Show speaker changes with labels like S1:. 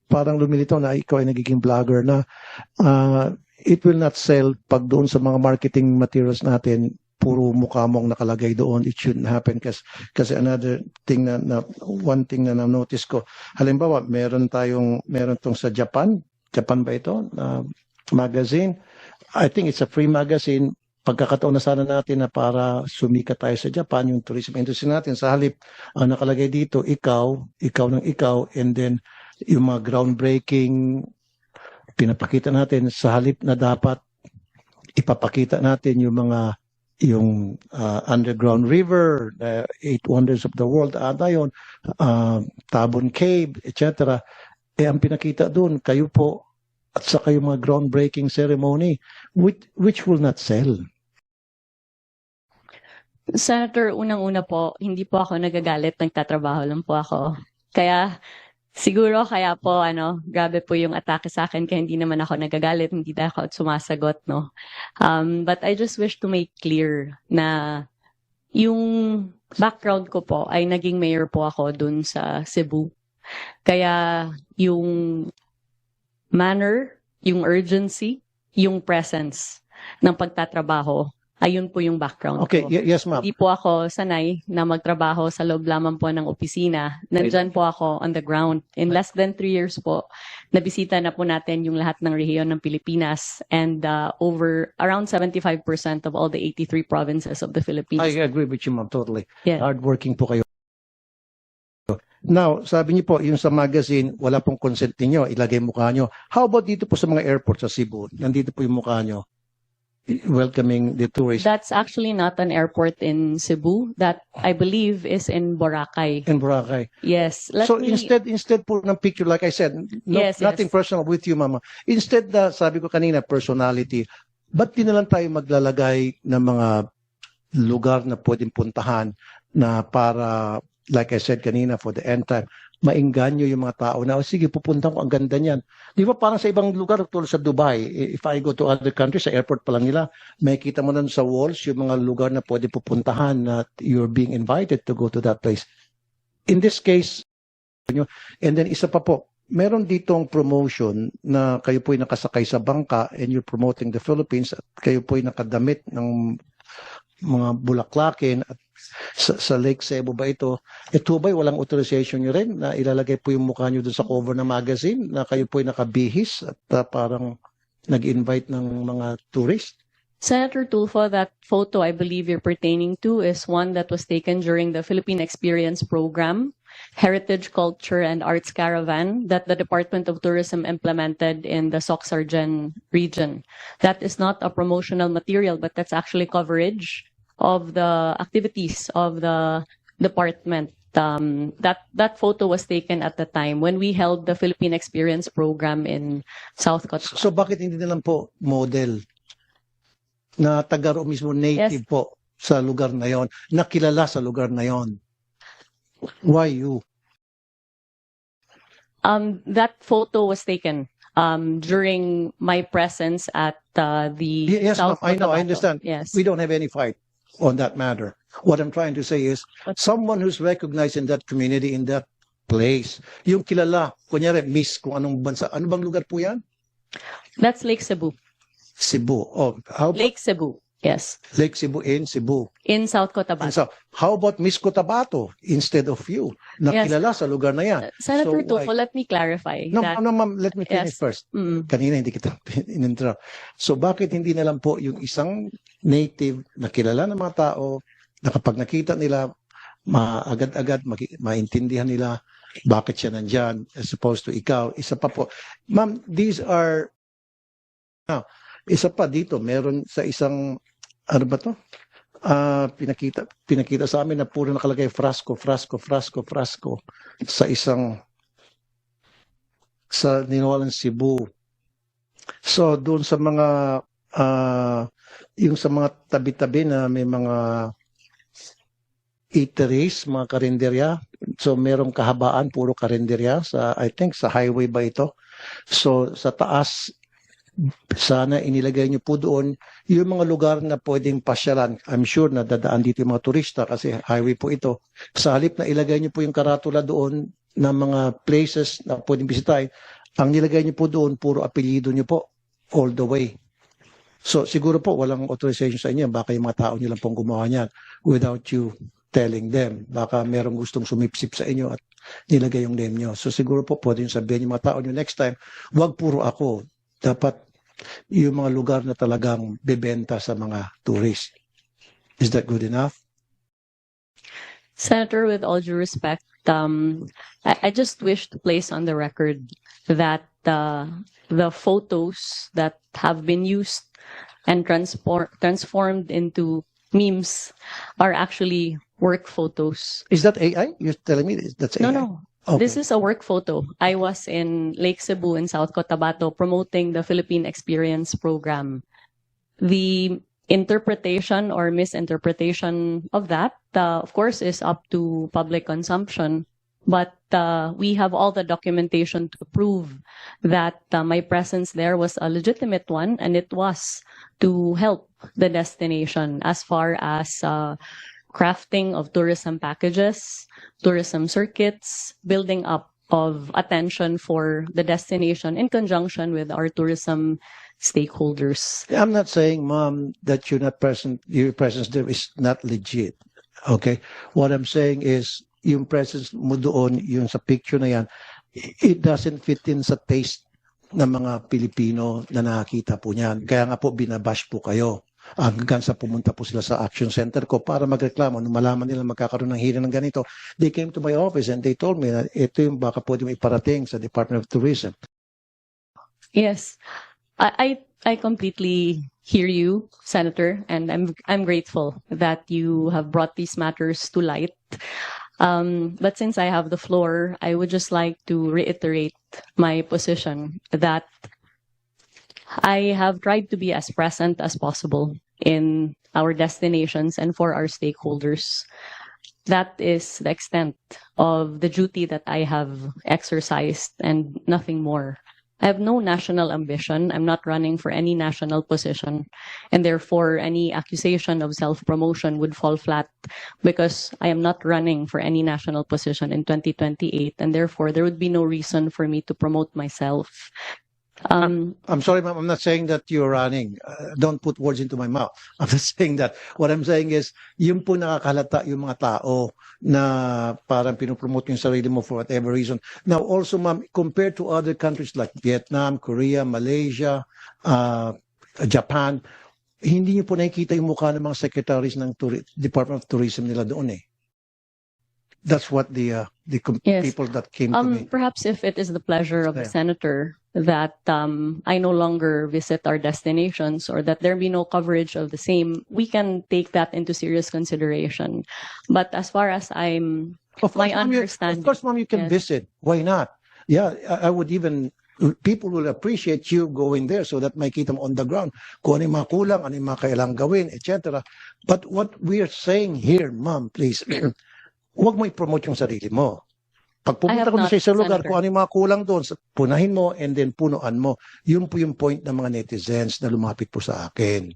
S1: parang lumilitaw na ikaw ay nagiging vlogger na it will not sell pag doon sa mga marketing materials natin puro mukha mong nakalagay doon. It shouldn't happen kasi another thing one thing na na-notice ko, halimbawa meron tong sa Japan ba ito magazine. I think it's a free magazine. Pagkakataon na sana natin na para sumikat tayo sa Japan, yung tourism industry natin, sa halip nakalagay dito ikaw and then yung mga groundbreaking pinapakita natin, sa halip na dapat ipapakita natin yung underground river, the 8 wonders of the world, yun, Tabon Cave, etc. Ang pinakita doon, kayo po at saka yung mga groundbreaking ceremony, which will not sell.
S2: Senator, unang-una po, hindi po ako nagagalit, nagtatrabaho lang po ako. Kaya siguro po grabe po yung atake sa akin kaya hindi naman ako nagagalit, hindi na ako sumasagot, no. But I just wish to make clear na yung background ko po ay naging mayor po ako dun sa Cebu. Kaya yung manner, yung urgency, yung presence ng pagtatrabaho, ayun po yung background
S1: Okay,
S2: ko.
S1: yes ma'am.
S2: Hindi po ako sanay na magtrabaho sa loob lamang po ng opisina. Nandyan po ako on the ground. In less than 3 years po, nabisita na po natin yung lahat ng rehiyon ng Pilipinas and around 75% of all the 83 provinces of the Philippines.
S1: I agree with you ma'am, totally.
S2: Yeah.
S1: Hardworking po kayo. Now, sabi niyo po, yung sa magazine, wala pong consent niyo, ilagay mukha niyo. How about dito po sa mga airport sa Cebu? Nandito po yung mukha niyo, welcoming the tourists.
S2: That's actually not an airport in Cebu. That, I believe, is in Boracay.
S1: In Boracay.
S2: Yes.
S1: Instead po ng picture, like I said, nothing personal with you, mama. Instead sabi ko kanina, personality, ba't di na lang tayo maglalagay ng mga lugar na pwedeng puntahan na para, like I said kanina, for the end time, maingganyo yung mga tao na, sige, pupunta ko, ang ganda niyan. Di ba parang sa ibang lugar, tulad sa Dubai, if I go to other countries, sa airport pa lang nila, may kita mo nun sa walls yung mga lugar na pwede pupuntahan na you're being invited to go to that place. In this case, and then isa pa po, meron ditong promotion na kayo po'y nakasakay sa bangka and you're promoting the Philippines at kayo po'y nakadamit ng mga bulaklakin at sa Lake Cebu ba ito? Ito ba'y walang authorization nyo rin na ilalagay po yung mukha nyo dun sa cover ng magazine na kayo po'y nakabihis at parang nag-invite ng mga tourist?
S2: Senator Tulfo, that photo I believe you're pertaining to is one that was taken during the Philippine Experience Program, Heritage, Culture, and Arts Caravan that the Department of Tourism implemented in the Soc-Sargen region. That is not a promotional material, but that's actually coverage of the activities of the department. That photo was taken at the time when we held the Philippine Experience Program in South Cotabato.
S1: So bakit hindi na lang po model na taga mismo native po sa lugar na yon, nakilala sa lugar na yon? Why you?
S2: That photo was taken during my presence at the
S1: Yes,
S2: South
S1: I know, I
S2: Cotabato.
S1: understand.
S2: Yes.
S1: We don't have any fight on that matter. What I'm trying to say is, someone who's recognized in that community, in that place, yung kilala, kunyari, miss kung anong bansa, ano bang lugar po yan?
S2: That's Lake Cebu.
S1: Cebu. Oh, how about
S2: Lake Cebu. Yes.
S1: Lake Cebu in Cebu?
S2: In South Cotabato.
S1: And so, how about Miss Cotabato instead of you? Nakilala sa lugar na yan.
S2: Senator
S1: So,
S2: Tulfo, let me clarify.
S1: No,
S2: that,
S1: ma'am, let me finish
S2: Yes.
S1: first.
S2: Mm.
S1: Kanina hindi kita in-interrupt. So bakit hindi na lang po yung isang native na kilala ng mga tao na kapag nakita nila, agad-agad maintindihan nila bakit siya nandyan as opposed to ikaw. Isa pa po. Ma'am, these are, isa pa dito, meron sa isang, ano ba to? Pinakita sa amin na puro nakalagay frasco sa isang sa Ninolan, Cebu. So doon sa mga yung sa mga tabi-tabi na may mga eateries, mga karinderya. So merong kahabaan puro karinderya sa, I think sa highway ba ito. So sa taas sana inilagay niyo po doon yung mga lugar na pwedeng pasyalan. I'm sure na dadaan dito yung mga turista kasi highway po ito. Sa halip na ilagay niyo po yung karatula doon, na mga places na pwedeng bisitahin, ang nilagay niyo po doon, puro apelyido niyo po, all the way. So siguro po walang authorization sa inyo, baka yung mga tao niyo lang pong gumawa niyan without you telling them. Baka merong gustong sumipsip sa inyo at nilagay yung name niyo. So siguro po pwede yung sabihin yung mga tao niyo next time, wag puro ako. Dapat yung mga lugar na talagang bebenta sa mga tourist. Is that good enough?
S2: Senator, with all due respect, I just wish to place on the record that the photos that have been used and transformed into memes are actually work photos.
S1: Is that AI? You're telling me that's AI?
S2: No.
S1: Okay.
S2: This is a work photo. I was in Lake Cebu in South Cotabato promoting the Philippine Experience Program. The interpretation or misinterpretation of that, of course, is up to public consumption. But we have all the documentation to prove that my presence there was a legitimate one, and it was to help the destination as far as crafting of tourism packages, tourism circuits, building up of attention for the destination in conjunction with our tourism stakeholders.
S1: I'm not saying, Mom, that you're not present. Your presence there is not legit. Okay? What I'm saying is, yung presence mo doon, yung sa picture na yan, it doesn't fit in sa taste ng mga Pilipino na nakakita po niyan. Kaya nga po, binabash po kayo. Hanggang sa pumunta po sila sa action center ko para magreklamo. Nung malaman nila magkakaroon ng hearing ng ganito, they came to my office and they told me na ito yung baka pwede mo iparating sa Department of Tourism.
S2: Yes. I completely hear you, Senator, and I'm grateful that you have brought these matters to light. But since I have the floor, I would just like to reiterate my position that I have tried to be as present as possible in our destinations and for our stakeholders. That is the extent of the duty that I have exercised and nothing more. I have no national ambition. I'm not running for any national position. And therefore, any accusation of self-promotion would fall flat because I am not running for any national position in 2028. And therefore, there would be no reason for me to promote myself.
S1: I'm sorry, ma'am. I'm not saying that you're running. Don't put words into my mouth. I'm not saying that. What I'm saying is, yung po nakakalata yung mga tao na parang pinopromote yung sarili mo for whatever reason. Now, also, ma'am, compared to other countries like Vietnam, Korea, Malaysia, Japan, hindi niyo po nakikita yung mukha ng mga secretaries ng Department of Tourism nila doon eh. That's what the
S2: Yes.
S1: people that came to me.
S2: Perhaps if it is the pleasure of the
S1: Yeah.
S2: senator that I no longer visit our destinations or that there be no coverage of the same, we can take that into serious consideration. But as far as I'm,
S1: Of
S2: my
S1: course, ma'am,
S2: understanding.
S1: of course, ma'am, you can
S2: Yes.
S1: visit. Why not? Yeah, I would even, people will appreciate you going there so that makita mo on the ground kung ano yung mga kulang, ano yung mga kailangang gawin, etc. But what we are saying here, ma'am, please, huwag mo i-promote yung sarili mo. Pag
S2: I
S1: pumunta
S2: have
S1: ko na
S2: not,
S1: sa isang lugar,
S2: Senator.
S1: kung ano yung mga kulang doon, punahin mo and then punuan mo. Yun po yung point ng mga netizens na lumapit po sa akin.